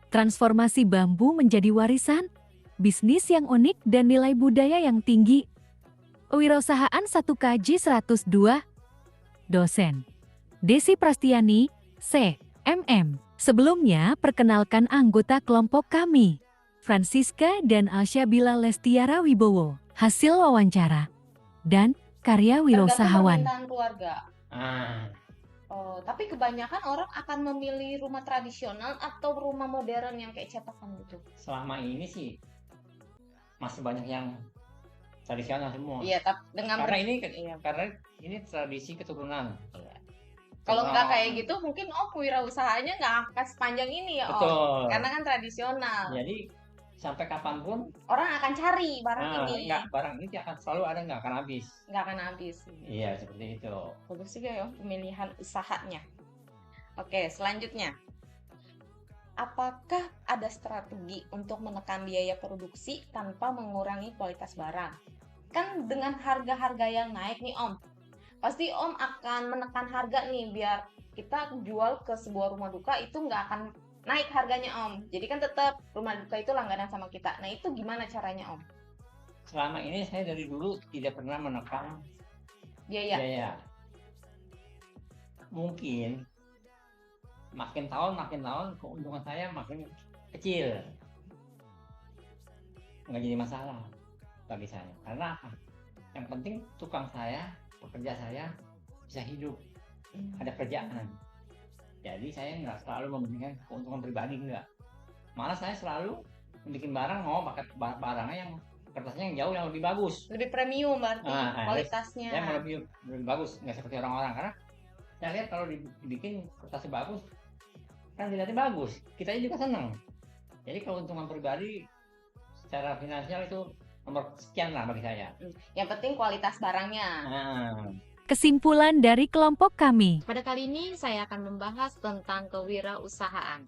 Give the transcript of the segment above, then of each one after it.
Transformasi bambu menjadi warisan, bisnis yang unik dan nilai budaya yang tinggi. Kewirausahaan 1KJ 102. Dosen Desi Prastiani, C.MM. Sebelumnya, perkenalkan anggota kelompok kami, Francisca dan Alsyabila Lestiara Wibowo. Hasil wawancara dan karya Tergantung wirausahawan. permintaan keluarga. Oh, tapi kebanyakan orang akan memilih rumah tradisional atau rumah modern yang kayak cetakan gitu. Selama ini sih masih banyak yang tradisional semua. Iya, tapi dengan Karena ini tradisi keturunan. kalau nggak kayak gitu mungkin wirausahaannya nggak akan sepanjang ini ya Betul. karena kan tradisional. Jadi sampai kapanpun orang akan cari barang ini. Barang ini akan selalu ada, nggak akan habis. Nggak akan habis. Iya, seperti itu. Bagus juga ya pemilihan usahanya. Oke, selanjutnya. Apakah ada strategi untuk menekan biaya produksi tanpa mengurangi kualitas barang? Kan dengan harga-harga yang naik nih Om, pasti Om akan menekan harga nih biar kita jual ke sebuah rumah duka itu nggak akan naik harganya Om. Jadi kan tetap rumah duka itu langganan sama kita. Nah itu gimana caranya Om? Selama ini saya dari dulu tidak pernah menekan biaya. Mungkin makin tahun keuntungan saya makin kecil. Nggak jadi masalah bagi saya. Karena apa? Yang penting pekerja saya bisa hidup, ada kerjaan. Jadi saya nggak selalu mementingkan keuntungan pribadi, enggak. Malah saya selalu bikin barang mau pakai barangnya yang kertasnya yang jauh yang lebih bagus, lebih premium berarti kualitasnya. Yang lebih bagus, nggak seperti orang-orang. Karena saya lihat kalau dibikin kertasnya bagus, kan dilihatnya bagus, kita juga senang. Jadi keuntungan pribadi secara finansial itu nomor sekian lah bagi saya. Yang penting kualitas barangnya. Kesimpulan dari kelompok kami. Pada kali ini saya akan membahas tentang kewirausahaan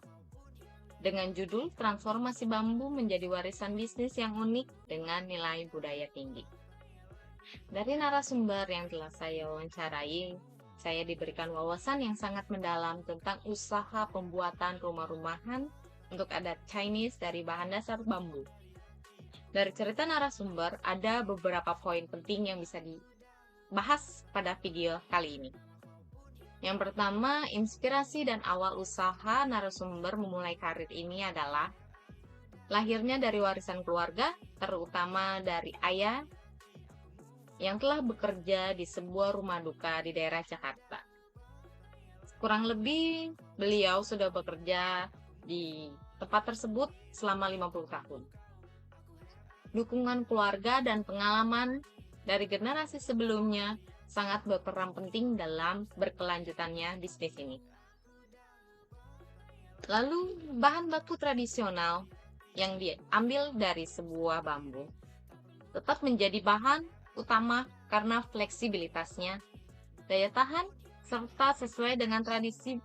dengan judul Transformasi Bambu Menjadi Warisan Bisnis yang Unik dengan Nilai Budaya Tinggi. Dari narasumber yang telah saya wawancarai, saya diberikan wawasan yang sangat mendalam tentang usaha pembuatan rumah-rumahan untuk adat Chinese dari bahan dasar bambu. Dari cerita narasumber, ada beberapa poin penting yang bisa dibahas pada video kali ini. Yang pertama, inspirasi dan awal usaha narasumber memulai karir ini adalah lahirnya dari warisan keluarga, terutama dari ayah yang telah bekerja di sebuah rumah duka di daerah Jakarta. Kurang lebih beliau sudah bekerja di tempat tersebut selama 50 tahun. Dukungan keluarga dan pengalaman dari generasi sebelumnya sangat berperan penting dalam berkelanjutannya bisnis ini. Lalu, bahan baku tradisional yang diambil dari sebuah bambu tetap menjadi bahan utama karena fleksibilitasnya, daya tahan, serta sesuai dengan tradisi.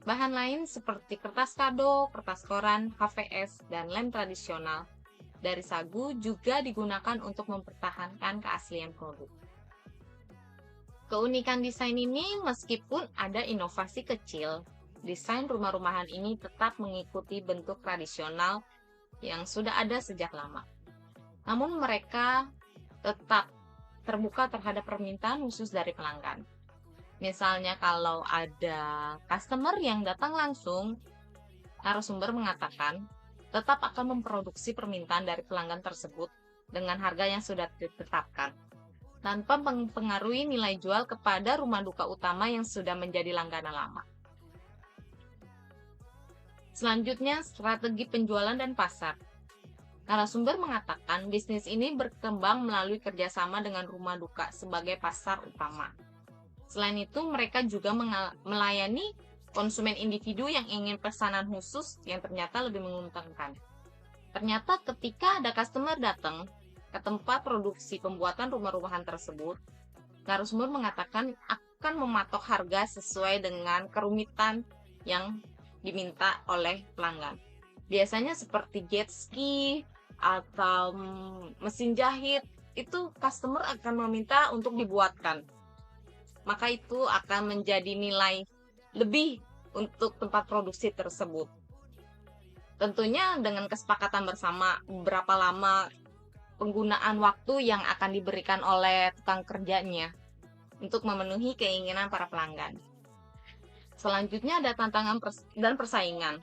Bahan lain seperti kertas kado, kertas koran, HVS, dan lem tradisional dari sagu juga digunakan untuk mempertahankan keaslian produk. Keunikan desain ini meskipun ada inovasi kecil, desain rumah-rumahan ini tetap mengikuti bentuk tradisional yang sudah ada sejak lama. Namun mereka tetap terbuka terhadap permintaan khusus dari pelanggan. Misalnya kalau ada customer yang datang langsung, narasumber mengatakan tetap akan memproduksi permintaan dari pelanggan tersebut dengan harga yang sudah ditetapkan, tanpa mempengaruhi nilai jual kepada rumah duka utama yang sudah menjadi langganan lama. Selanjutnya, strategi penjualan dan pasar. Narasumber mengatakan bisnis ini berkembang melalui kerjasama dengan rumah duka sebagai pasar utama. Selain itu, mereka juga melayani konsumen individu yang ingin pesanan khusus yang ternyata lebih menguntungkan. Ternyata ketika ada customer datang ke tempat produksi pembuatan rumah-rumahan tersebut, narasumber mengatakan akan mematok harga sesuai dengan kerumitan yang diminta oleh pelanggan. Biasanya seperti jet ski atau mesin jahit, itu customer akan meminta untuk dibuatkan. Maka itu akan menjadi nilai lebih untuk tempat produksi tersebut. Tentunya dengan kesepakatan bersama berapa lama penggunaan waktu yang akan diberikan oleh tukang kerjanya untuk memenuhi keinginan para pelanggan. Selanjutnya ada tantangan dan persaingan.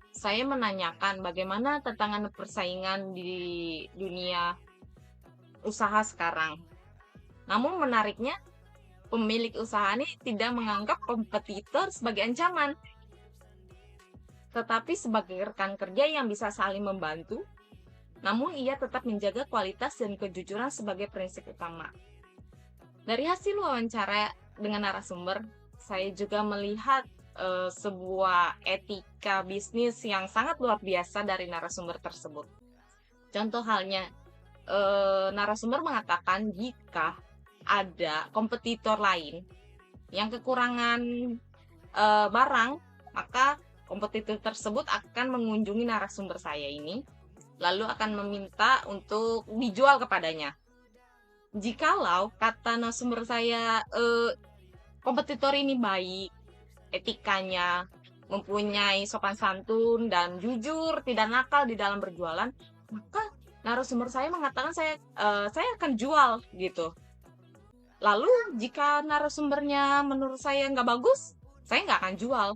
Saya menanyakan bagaimana tantangan persaingan di dunia usaha sekarang. Namun menariknya, pemilik usaha ini tidak menganggap kompetitor sebagai ancaman, tetapi sebagai rekan kerja yang bisa saling membantu, namun ia tetap menjaga kualitas dan kejujuran sebagai prinsip utama. Dari hasil wawancara dengan narasumber, saya juga melihat sebuah etika bisnis yang sangat luar biasa dari narasumber tersebut. Contoh halnya, narasumber mengatakan jika ada kompetitor lain yang kekurangan barang, maka kompetitor tersebut akan mengunjungi narasumber saya ini, lalu akan meminta untuk dijual kepadanya. Jikalau kata narasumber saya, kompetitor ini baik, etikanya, mempunyai sopan santun dan jujur, tidak nakal di dalam berjualan, maka narasumber saya mengatakan saya akan jual gitu. Lalu jika narasumbernya menurut saya nggak bagus, saya nggak akan jual.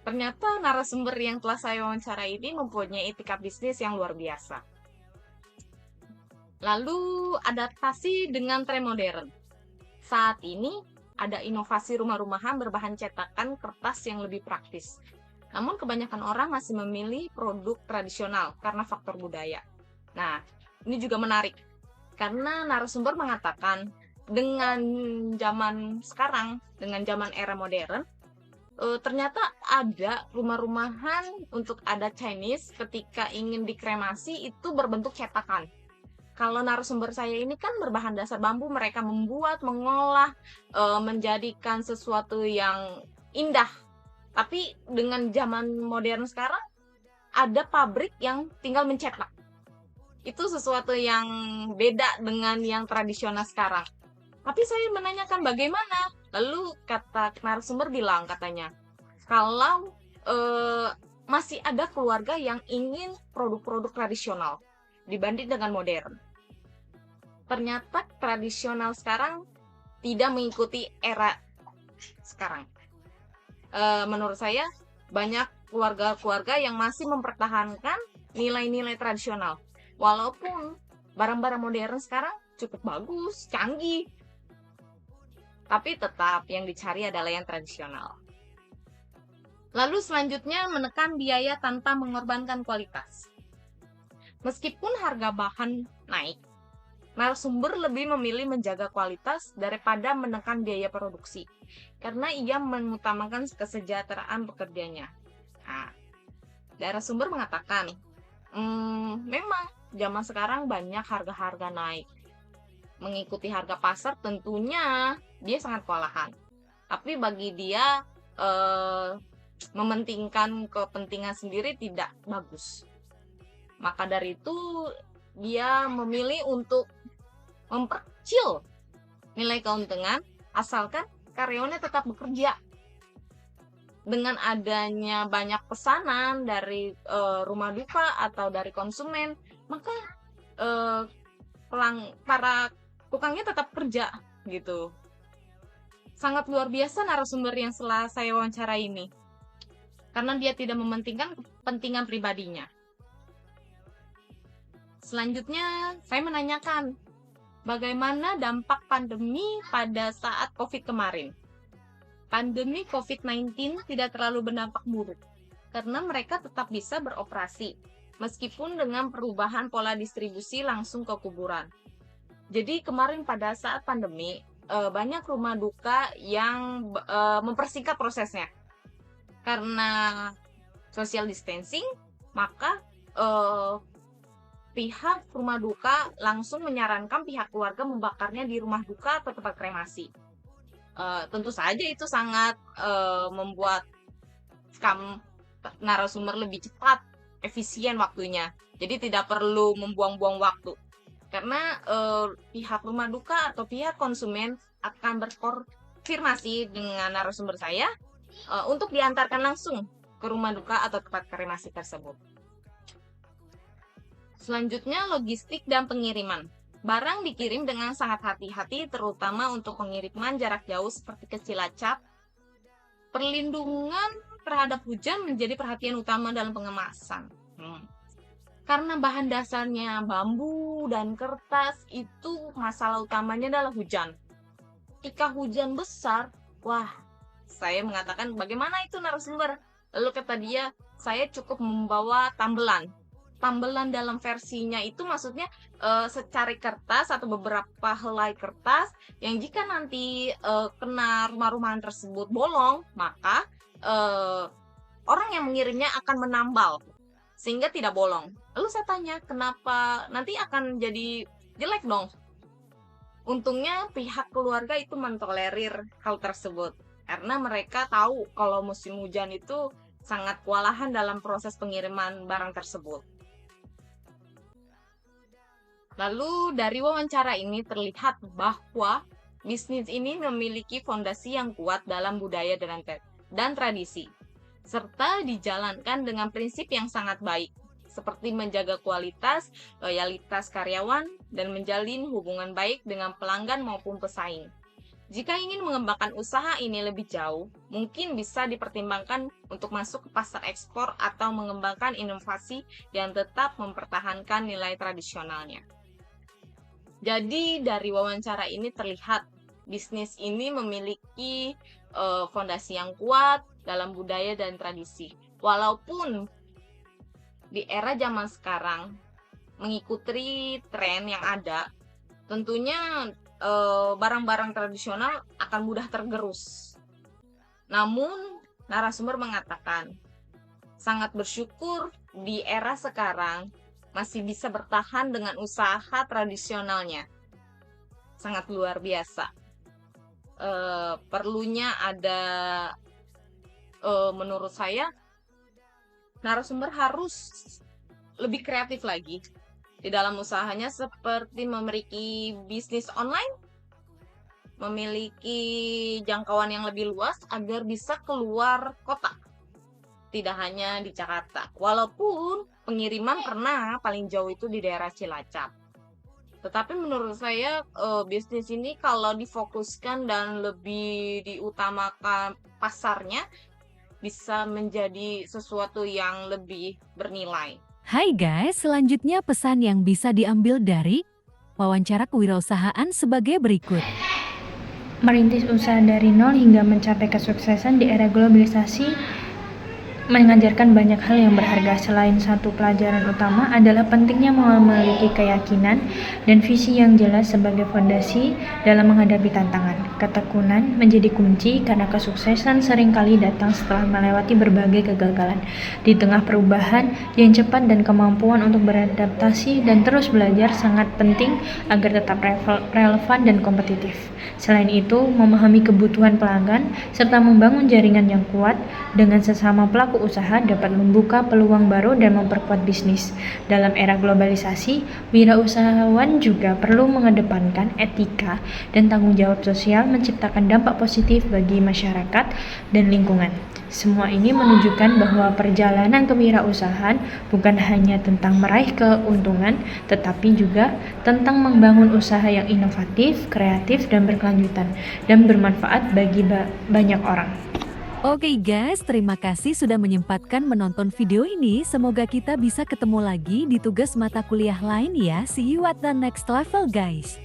Ternyata narasumber yang telah saya wawancara ini mempunyai etika bisnis yang luar biasa. Lalu adaptasi dengan tren modern. Saat ini ada inovasi rumah-rumahan berbahan cetakan kertas yang lebih praktis. Namun kebanyakan orang masih memilih produk tradisional karena faktor budaya. Nah, ini juga menarik. Karena narasumber mengatakan dengan zaman sekarang, dengan zaman era modern, ternyata ada rumah-rumahan untuk adat Chinese ketika ingin dikremasi itu berbentuk cetakan. Kalau narasumber saya ini kan berbahan dasar bambu, mereka membuat, mengolah, menjadikan sesuatu yang indah. Tapi dengan zaman modern sekarang, ada pabrik yang tinggal mencetak. Itu sesuatu yang beda dengan yang tradisional sekarang. Tapi saya menanyakan bagaimana? Lalu kata narasumber bilang katanya, kalau masih ada keluarga yang ingin produk-produk tradisional dibanding dengan modern. Ternyata tradisional sekarang tidak mengikuti era sekarang. Menurut saya, banyak keluarga-keluarga yang masih mempertahankan nilai-nilai tradisional. Walaupun barang-barang modern sekarang cukup bagus, canggih, tapi tetap yang dicari adalah yang tradisional. Lalu selanjutnya menekan biaya tanpa mengorbankan kualitas. Meskipun harga bahan naik, narasumber lebih memilih menjaga kualitas daripada menekan biaya produksi, karena ia mengutamakan kesejahteraan pekerjanya. Nah, narasumber mengatakan, memang zaman sekarang banyak harga-harga naik. Mengikuti harga pasar tentunya dia sangat kewalahan. Tapi bagi dia mementingkan kepentingan sendiri tidak bagus. Maka dari itu dia memilih untuk memperkecil nilai keuntungan asalkan karyawannya tetap bekerja. Dengan adanya banyak pesanan dari rumah duka atau dari konsumen, maka para tukangnya tetap kerja gitu. Sangat luar biasa narasumber yang setelah saya wawancara ini, karena dia tidak mementingkan kepentingan pribadinya. Selanjutnya, saya menanyakan bagaimana dampak pandemi pada saat COVID kemarin. Pandemi COVID-19 tidak terlalu berdampak buruk, karena mereka tetap bisa beroperasi, meskipun dengan perubahan pola distribusi langsung ke kuburan. Jadi kemarin pada saat pandemi, banyak rumah duka yang mempersingkat prosesnya. Karena social distancing, maka pihak rumah duka langsung menyarankan pihak keluarga membakarnya di rumah duka atau tempat kremasi. Tentu saja itu sangat membuat narasumber lebih cepat, efisien waktunya. Jadi tidak perlu membuang-buang waktu. Karena pihak rumah duka atau pihak konsumen akan konfirmasi dengan narasumber saya untuk diantarkan langsung ke rumah duka atau tempat kremasi tersebut. Selanjutnya, logistik dan pengiriman. Barang dikirim dengan sangat hati-hati, terutama untuk pengiriman jarak jauh seperti ke Cilacap. Perlindungan terhadap hujan menjadi perhatian utama dalam pengemasan. Karena bahan dasarnya bambu dan kertas, itu masalah utamanya adalah hujan. Ketika hujan besar, wah, saya mengatakan, bagaimana itu narasumber? Lalu kata dia, saya cukup membawa tambelan. Tambelan dalam versinya itu maksudnya secari kertas atau beberapa helai kertas yang jika nanti kena rumah-rumahan tersebut bolong, maka orang yang mengirimnya akan menambal sehingga tidak bolong. Lalu saya tanya, kenapa nanti akan jadi jelek dong? Untungnya pihak keluarga itu mentolerir hal tersebut karena mereka tahu kalau musim hujan itu sangat kewalahan dalam proses pengiriman barang tersebut. Lalu dari wawancara ini terlihat bahwa bisnis ini memiliki fondasi yang kuat dalam budaya dan tradisi, serta dijalankan dengan prinsip yang sangat baik, seperti menjaga kualitas, loyalitas karyawan, dan menjalin hubungan baik dengan pelanggan maupun pesaing. Jika ingin mengembangkan usaha ini lebih jauh, mungkin bisa dipertimbangkan untuk masuk ke pasar ekspor atau mengembangkan inovasi yang tetap mempertahankan nilai tradisionalnya. Jadi dari wawancara ini terlihat bisnis ini memiliki fondasi yang kuat dalam budaya dan tradisi. Walaupun di era zaman sekarang mengikuti tren yang ada, tentunya barang-barang tradisional akan mudah tergerus. Namun narasumber mengatakan sangat bersyukur di era sekarang masih bisa bertahan dengan usaha tradisionalnya. Sangat luar biasa. Perlunya ada, menurut saya, narasumber harus lebih kreatif lagi di dalam usahanya, seperti memiliki bisnis online, memiliki jangkauan yang lebih luas agar bisa keluar kota. Tidak hanya di Jakarta, walaupun pengiriman pernah paling jauh itu di daerah Cilacap. Tetapi menurut saya bisnis ini kalau difokuskan dan lebih diutamakan pasarnya, bisa menjadi sesuatu yang lebih bernilai. Hai guys, selanjutnya pesan yang bisa diambil dari wawancara kewirausahaan sebagai berikut. Merintis usaha dari nol hingga mencapai kesuksesan di era globalisasi mengajarkan banyak hal yang berharga. Selain satu pelajaran utama adalah pentingnya memiliki keyakinan dan visi yang jelas sebagai fondasi dalam menghadapi tantangan. Ketekunan menjadi kunci karena kesuksesan seringkali datang setelah melewati berbagai kegagalan. Di tengah perubahan yang cepat dan kemampuan untuk beradaptasi dan terus belajar sangat penting agar tetap relevan dan kompetitif. Selain itu, memahami kebutuhan pelanggan serta membangun jaringan yang kuat dengan sesama pelaku usaha dapat membuka peluang baru dan memperkuat bisnis. Dalam era globalisasi, wirausahawan juga perlu mengedepankan etika dan tanggung jawab sosial, menciptakan dampak positif bagi masyarakat dan lingkungan. Semua ini menunjukkan bahwa perjalanan kewirausahaan bukan hanya tentang meraih keuntungan, tetapi juga tentang membangun usaha yang inovatif, kreatif, dan berkelanjutan, dan bermanfaat bagi banyak orang. Oke guys, terima kasih sudah menyempatkan menonton video ini. Semoga kita bisa ketemu lagi di tugas mata kuliah lain ya. See you at the next level guys.